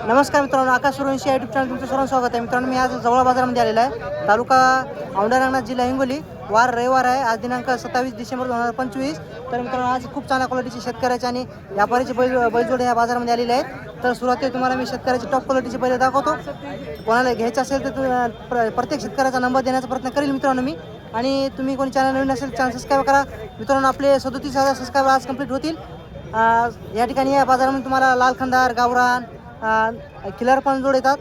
नमस्कार मित्रांनो, आकाश Suryavanshi YouTube channel तुमचं सर्वांचं स्वागत आहे. मित्रांनो, मी आज जवळ बाजारामध्ये आलेला आहे. तालुका औंढा जिल्हा हिंगोली. वार रविवार आहे. आज दिनांक 27 डिसेंबर 2025. तर मित्रांनो, आज खूप चांगल्या क्वालिटीचे शेतकऱ्याचे आणि व्यापाऱ्याचे बैलजोडे या बाजारामध्ये आलेले आहेत. तर सुरुवातीला तुम्हाला मी शेतकऱ्याची टॉप क्वालिटीचे बैल दाखवतो. कोणाला घ्यायचं असेल तर प्रत्येक शेतकऱ्याचा नंबर देण्याचा प्रयत्न करेल मित्रांनो मी. आणि तुम्ही कोणी चॅनल नवीन असेल चॅनल सबस्क्राईब करा. मित्रांनो, आपले 37,000 सबस्क्राईबर आज कंप्लीट होतील. या ठिकाणी या बाजारामध्ये तुम्हाला लाल खंदार, गावरान, किलर पण जोड येतात.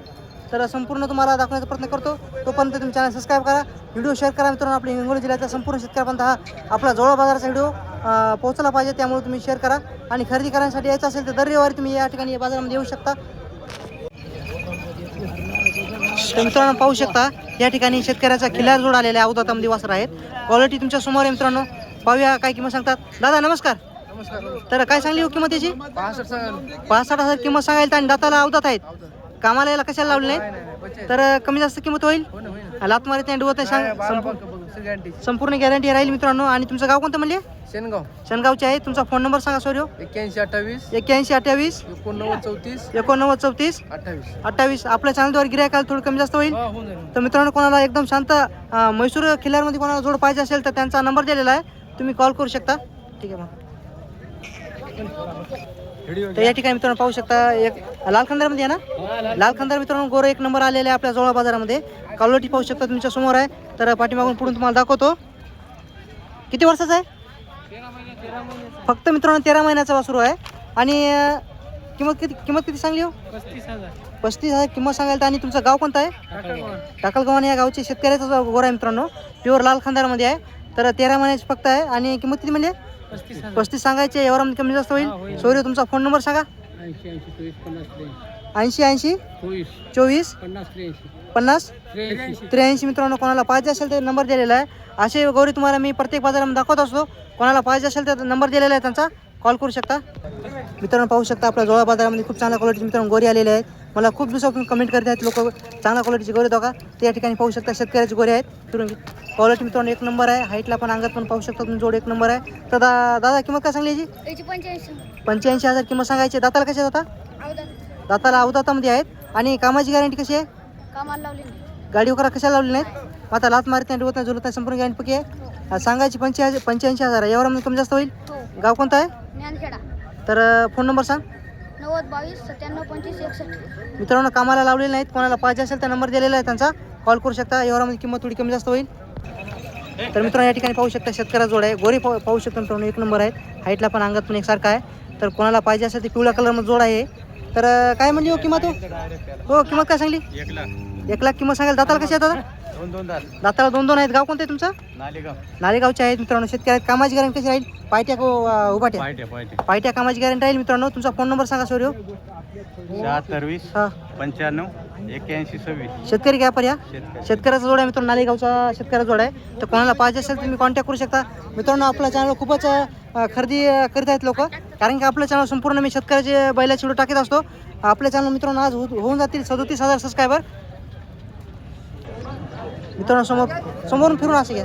तर संपूर्ण तुम्हाला दाखवण्याचा प्रयत्न करतो. तोपर्यंत तुम्ही चॅनल सबस्क्राईब करा, व्हिडिओ शेअर करा. मित्रांनो, आपल्या हिंगोली जिल्ह्याच्या संपूर्ण शेतकऱ्यापर्यंत हा आपला जवळ बाजाराचा व्हिडिओ पोहोचला पाहिजे. त्यामुळे तुम्ही शेअर करा. आणि खरेदी करण्यासाठी यायचं असेल तर दर रविवारी तुम्ही या ठिकाणी या बाजारामध्ये येऊ शकता. तर मित्रांनो, पाहू शकता या ठिकाणी शेतकऱ्याचा खिलार जोड आलेला आहे. अवधातामध्ये वासर आहेत. क्वालिटी तुमच्या समोर आहे मित्रांनो. पाहूया काय किंमत सांगतात. दादा नमस्कार. तर काय सांगली हो किंमत याची? 65,000 किंमत सांगायला. आणि दाताला अवधात आहेत. कामाला याला कशाला लावले नाही तर कमी जास्त किंमत होईल. लात मारत नाही, डुवत नाही, संपूर्ण गॅरंटी राहील मित्रांनो. आणि तुमचं गाव कोणतं म्हणले? शेनगावचे आहे. तुमचा फोन नंबर सांगा सर. 8128 8128 8934 8934 28. आपल्या चॅनलद्वारे गिरायकाला थोडं कमी जास्त होईल. तर मित्रांनो, कोणाला एकदम शांत म्हैसूर खिल्लारमध्ये कोणाला जोड पाहिजे असेल तर त्यांचा नंबर दिलेला आहे, तुम्ही कॉल करू शकता. ठीक आहे मग. तर या ठिकाणी मित्रांनो पाहू शकता एक लाल खंदारमध्ये आहे ना. लाल खंदार मित्रांनो गोरं एक नंबर आलेला आहे आपल्या जवळ बाजारामध्ये. क्वालिटी पाहू शकता तुमच्या समोर आहे. तर पाठीमागून पुढून तुम्हाला दाखवतो. किती वर्षाचा आहे? फक्त मित्रांनो 13 महिन्याचा वासरू आहे. आणि किंमत किती सांगली हो? 35,000 किंमत सांगायला. आणि तुमचं गाव कोणतं आहे? टाकलगावाने या गावचे शेतकऱ्याचा गोरा आहे मित्रांनो. प्युअर लाल खंदारमध्ये आहे. तर 13 महिन्याची फक्त आहे. आणि किंमत किती म्हणजे 35 सांगायचे. यावर कमी जास्त होईल. सोयरे तुमचा फोन नंबर सांगा. 80 24 50 83. मित्रांनो, कोणाला पाहिजे असेल तर नंबर दिलेला आहे. असे गौरी तुम्हाला मी प्रत्येक बाजारामध्ये दाखवत असतो. कोणाला पाहिजे असेल तर नंबर दिलेला आहे, त्यांचा कॉल करू शकता. मित्रांनो पाहू शकता आपल्या जवळ बाजारामध्ये खूप चांगल्या क्वालिटीचे मित्रांनो गोरी आलेले आहेत. मला खूप दिवसापासून कमेंट करत आहेत लोक, चांगल्या क्वालिटीची गोरी दाखवा. ते या ठिकाणी पाहू शकता शेतकऱ्याची गोरी आहेत. क्वालिटी मित्रांनो एक नंबर आहे. हाईटला पण अंगात पण पाहू शकता तुम्ही, जोड एक नंबर आहे. तर दादा किंमत काय सांगली याची? 85,000 किंमत सांगायची. दाताला कशी आहे? दाताला अवदातामध्ये आहेत. आणि कामाची गॅरंटी कशी आहे? गाडी वगैरे कशाला लावली नाहीत. आता लात मारत नाही, डुवत नाही, झुलत नाही, संपूर्ण गॅरंटी पक्की आहे. सांगायची 85,000. यावर कमी जास्त होईल. गाव कोणतं आहे? तर फोन नंबर सांग. 90 22 97 25 61. मित्रांनो, कामाला लावलेले नाहीत. कोणाला पाहिजे असेल तर नंबर दिलेला आहे, त्यांचा कॉल करू शकता. यावर किंमत थोडी कमी जास्त होईल. तर मित्रांनो या ठिकाणी पाहू शकता शेतकऱ्या जोड आहे. गोरी पाहू शकता मित्रांनो एक नंबर आहेत. हाईटला पण अंगात पण एकसारखा आहे. तर कोणाला पाहिजे असेल तर पिवळ्या कलरमध्ये जोड आहे. तर काय म्हणली हो किंमत? हो किंमत काय सांगली? 1,00,000 किंमत सांगाल. दाताला कशी आहे? दाताला 2 आहेत. गाव कोणतं आहे तुमचं? नालेगावचे आहेत मित्रांनो. शेतकऱ्यात कामाची गॅरंटी कशी राहील? पायट्या उभाट्या पायट्या कामाची गॅरंटी राहील मित्रांनो. तुमचा फोन नंबर सांगा सर. 76 95 81 26. शेतकरी व्यापारी या शेतकऱ्याचा जोड आहे मित्रांनो. नालेगावचा शेतकऱ्याचा जोड आहे. तर कोणाला पाहिजे असेल तुम्ही कॉन्टॅक्ट करू शकता. मित्रांनो आपल्या चॅनलवर खूपच खरेदी करीत आहेत लोक, कारण की आपल्या चॅनल संपूर्ण मी शेतकऱ्याचे बैलाचे व्हिडिओ टाकत असतो. आपल्या चॅनल मित्रांनो आज होऊन जातील 37,000 सबस्क्रायबर. मित्रांनो समोरून फिरून असे घ्या.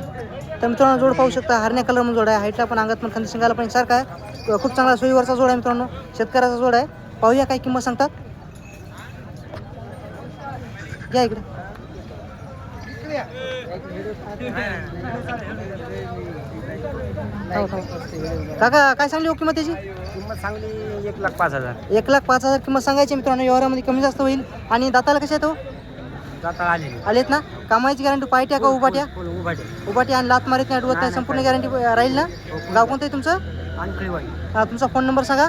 तर मित्रांनो जोड पाहू शकता. हरण्या कलरमध्ये जोड आहे. हाईटला पण अंगात पण खांदी शिंगाला पण सारखा आहे. खूप चांगला सोयीवरचा जोड आहे मित्रांनो. शेतकऱ्याचा जोड आहे. पाहूया काय किंमत सांगतात. या इकडे. काका काय सांगली हो किंमत त्याची? किंमत सांगली 1,05,000. 1,05,000 किंमत सांगायची मित्रांनो. यावरामध्ये कमी जास्त होईल. आणि दाताला कशा आहे तो? दाता आलेत ना. कामाची गॅरंटी पायट्या का उभाट्या? उभाट्या आणि लात मारीत नाही, डुवत नाही, संपूर्ण गॅरंटी राहील ना. गाव कोणतं आहे तुमचं? तुमचा फोन नंबर सांगा.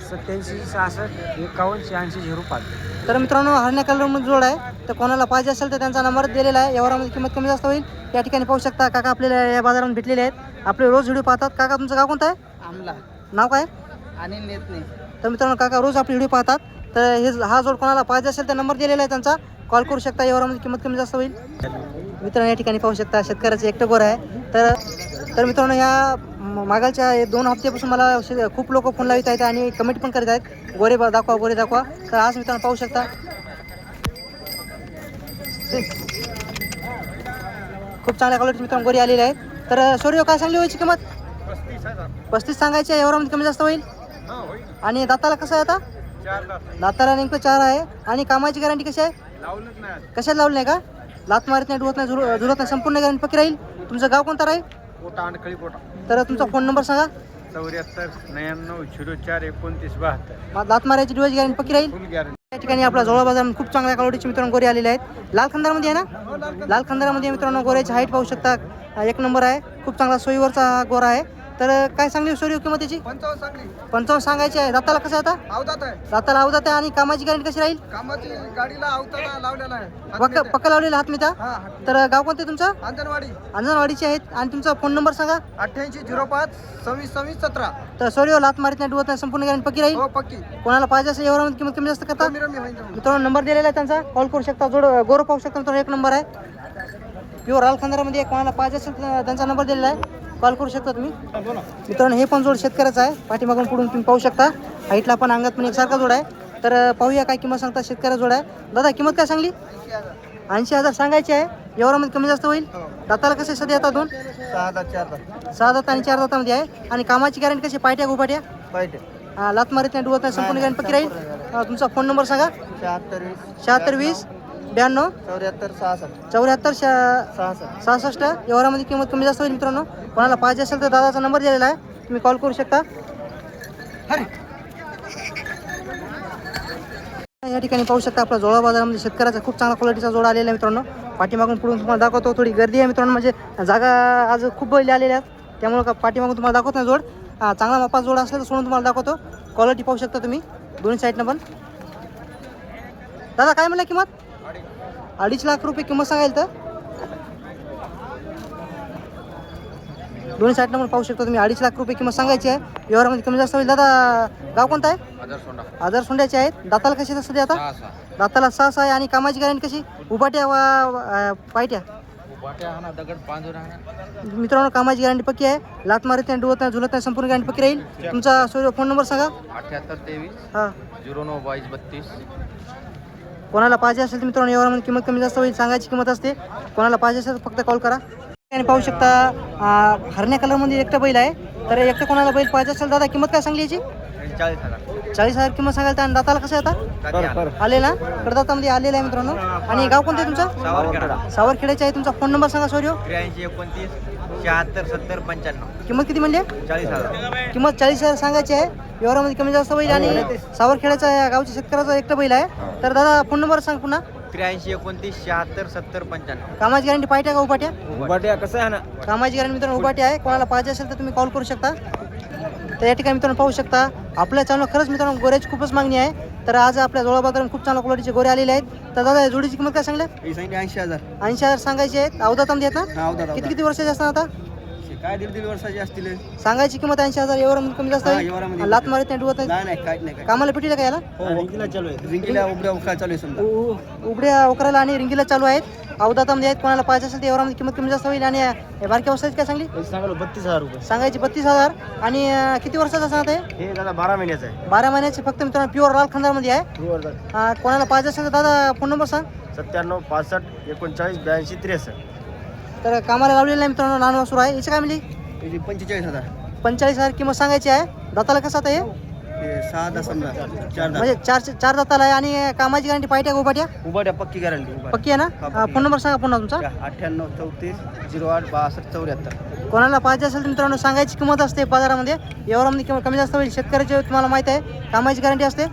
87 66 51 86 05. तर मित्रांनो हरण्या कलरमध्ये जोड आहे. तर कोणाला पाहिजे असेल तर त्यांचा नंबर दिलेला आहे. यावरामध्ये किंमत कमी जास्त होईल. या ठिकाणी पाहू शकता काका आपल्याला या बाजारामध्ये भेटलेले आहेत. आपले रोज व्हिडिओ पाहतात. काका तुमचं गाव कोणतं आहे? आमला नाव काय? अनिल नेत. तर मित्रांनो काका रोज आपले व्हिडिओ पाहतात. तर हा जोड कोणाला पाहिजे असेल तर नंबर दिलेला आहे, त्यांचा कॉल करू शकता. यावरामध्ये किंमत कमी जास्त होईल. मित्रांनो या ठिकाणी पाहू शकता शेतकऱ्याचं एकटं गोर आहे. तर मित्रांनो या मागालच्या 2 हप्त्यापासून मला खूप लोक फोन लावित आहेत आणि कमेंट पण करीत आहेत, गोरे दाखवा. तर आज मित्रांनो पाहू शकता खूप चांगल्या क्वालिटी मित्रांनो गोरी आलेली आहे. तर सूर्य काय सांगली व्हायची किंमत? 35 सांगायची. यावर कमी जास्त होईल. आणि दाताला कसं आहे आता? दाताला नेमकं 4 आहे. आणि कामाची गॅरंटी कशी आहे? लावलंच नाही कशाला लावली नाही का? लात मारत नाही, डुवत नाही, झुरत नाही, संपूर्ण गॅरंटी पक्की राहील. तुमचं गाव कोणतं राहील? पोटा आणखळी पोटा. तर तुमचा फोन नंबर सांगा. 74 99 04 29 72. दात मारायची डुवायची गॅरंटी पक्की राहील. फुल गॅरंटी. या ठिकाणी आपला जवळ बाजार खूप चांगल्या क्वालिटीचे मित्रांनो गोरे आलेले आहेत. लाल खंदारमध्ये आहे ना? लाल खंदारामध्ये मित्रांनो गोऱ्याची हाईट पाहू शकता. एक नंबर आहे. खूप चांगला सोयीवरचा गोरा आहे. तर काय सांगली सोयी किंमत त्याची? 55 सांगायची आहे. दाताला कसं आहे आता? दाताला अवदात आहे. आणि कामाची गॅरंटी कशी राहील? कामाची गाडीला अवताला लावलेला आहे. पक्का लावलेला हात मिता. तर गाव कोणते तुमचं? अंजनवाडी. अंजनवाडीचे आहेत. आणि तुमचा फोन नंबर सांगा. 88 05 26 26 17. तर सोयीवर लात मारित नाही, डुवत नाही, संपूर्ण गॅरंटी पक्की राहील. हो पक्की. कोणाला पाहिजे असेल एवढ्यामध्ये किंमत कमी जास्त करता? कमी रमी होईल तेवढं. मित्रांनो नंबर दिलेला आहे त्यांचा, कॉल करू शकता. गोरं पाहू शकता मित्रांनो, एक नंबर आहे. प्युअर लाल खंदारामध्ये कोणाला पाहिजे असेल तर त्यांचा नंबर दिलेला आहे, कॉल करू शकता तुम्ही. मित्रांनो हे पण जोड शेतकऱ्याचा आहे. पाठीमागून पुढून तुम्ही पाहू शकता. हाईटला पण अंगात पण एकसारखा जोड आहे. तर पाहूया काय किंमत सांगता. शेतकऱ्या जोड आहे. दादा किंमत काय सांगली? 80,000 सांगायची आहे. एवढ्यामध्ये कमी जास्त होईल. दाताला कसे सध्या आता 2 6 4 6 दात आणि 4 दातामध्ये आहे. आणि कामाची गॅरंटी कशी? पायट्या गोपाट्या पाहिजे. लात मारित नाही, डुवत नाही, संपूर्ण गॅरंटी पक्की राहील. तुमचा फोन नंबर सांगा. 76 20 92 74 74 66. एवढ्यामध्ये किंमत कमी जास्त होईल मित्रांनो. कोणाला पाहिजे असेल तर दादाचा नंबर दिलेला आहे, तुम्ही कॉल करू शकता. या ठिकाणी पाहू शकता आपला जोळा बाजारामध्ये शेतकऱ्याचा खूप चांगला क्वालिटीचा जोडा आलेला आहे मित्रांनो. पाठीमागून पुढून तुम्हाला दाखवतो. थोडी गर्दी आहे मित्रांनो, म्हणजे जागा आज खूप बैल आलेल्या आहेत, त्यामुळे पाठीमागून तुम्हाला दाखवत नाही जोड. चांगला मापा जोड असला तर सोडून तुम्हाला दाखवतो. क्वालिटी पाहू शकता तुम्ही दोन्ही साईडनं पण. दादा काय म्हणलं किंमत? 2.5 लाख रुपये किंमत सांगायला. तर दोन्ही साईडनं पण पाहू शकता तुम्ही. 2.5 लाख रुपये किंमत सांगायची आहे. व्यवहारामध्ये कमी जास्त होईल. दादा गाव कोणतं आहे? आजार सोंड्याचे आहेत. दाताला कशी सध्या आता? दाताला 6 आहे. आणि कामाची गॅरंटी कशी? उभाट्या व पायट्या? मित्रांनो कामाची गॅरंटी पक्की आहे. लात मारित नाही, डुवत नाही, झुलत नाही, संपूर्ण गॅरंटी पक्की राहील. तुमचा फोन नंबर सांगा. 78 23 हां 09 22 32. कोणाला पाहिजे असेल तर मित्रांनो यावर किंमत कमी जास्त होईल. सांगायची किंमत असते. कोणाला पाहिजे असेल तर फक्त कॉल करा. आणि पाहू शकता हरण्या कलरमध्ये एकटा बैल आहे. तर एकटं कोणाला बैल पाहिजे असेल दादा किंमत काय सांगली याची? 40,000 किंमत सांगायला. आणि दाताला कसं आहे आता? आले ना? कडदातामध्ये आलेला आहे मित्रांनो. आणि गाव कोणतं आहे तुमचं? सावरखेड्याचे आहे. तुमचा फोन नंबर सांगा सौर्य. 83 29 76 70 95. किंमत किती म्हणली? 40,000. किंमत 40,000 सांगायची आहे. व्यवहारामध्ये कमी जास्त होईल. आणि सावरखेड्याचा या गावच्या शेतकऱ्याचा एकटा बैल आहे. तर दादा फोन नंबर सांग पुन्हा. 83 29 76 70 95. कामाची गॅरंटी पायट्या का उपाट्या? उभाट्या कसं आहे ना? कामाची गॅरंटी मित्रांनो उभाटी आहे. कोणाला पाहिजे असेल तर तुम्ही कॉल करू शकता. तर या ठिकाणी मित्रांनो पाहू शकता आपल्या चॅनल खरंच मित्रांनो गोऱ्याची खूपच मागणी आहे. तर आज आपल्या जोळा बाजारात खूप चांगल्या क्वालिटीचे गोरे आलेले आहेत. तर दादा जोडीची किंमत काय सांगल्या? 80,000. 80,000 सांगायची आहेत. अवधातामध्ये आहेत ना? किती वर्षाचे असतात आता? काय 1.5 वर्षाची असतील. सांगायची किंमत 80,000. एवढं कमी जास्त होईल. लात मारित नाही, डुवत नाही. नाही. कामाला पिटीला काय याला? रिंगीला चालू आहे. रिंगीला उभ्या चालू आहे समजा. उघड्या ओकराला आणि रिंगीला चालू आहेत. अवधातामध्ये आहेत. कोणाला पाहिजे असेल तर एवढ्यामध्ये किंमत कमी जास्त होईल. आणि बारक्या वर्षाची काय सांगली? 32,000 रुपये. सांगायची 32,000. आणि किती वर्षाचा सांगत आहे? हे दादा 12 महिन्याचं आहे. 12 महिन्याचे फक्त मित्रांनो प्युअर लाल खंदारमध्ये आहे. कोणाला पाहिजे असेल तर दादा फोन नंबर सांग. 97 65 39 82 63. तर कामाला लावलेलं आहे मित्रांनो. लहान वासुर आहे. याची काय मिळली? 45,000. 45,000 किंमत सांगायची आहे. दाताला कसं आता हे? 6 10 समजा 4 म्हणजे चार दाताला आहे. आणि कामाची गॅरंटी पायट्या गोपाट्या उभाट्या पक्की गॅरंटी. पक्की आहे ना? फोन नंबर सांगा पुन्हा तुमचा. 98 34 08 62 74. कोणाला पाहिजे असेल तर मित्रांनो सांगायची किंमत असते बाजारामध्ये. एवढ्यामध्ये किंमत कमी जास्त होईल. शेतकऱ्याची तुम्हाला माहिती आहे कामाची गॅरंटी असते.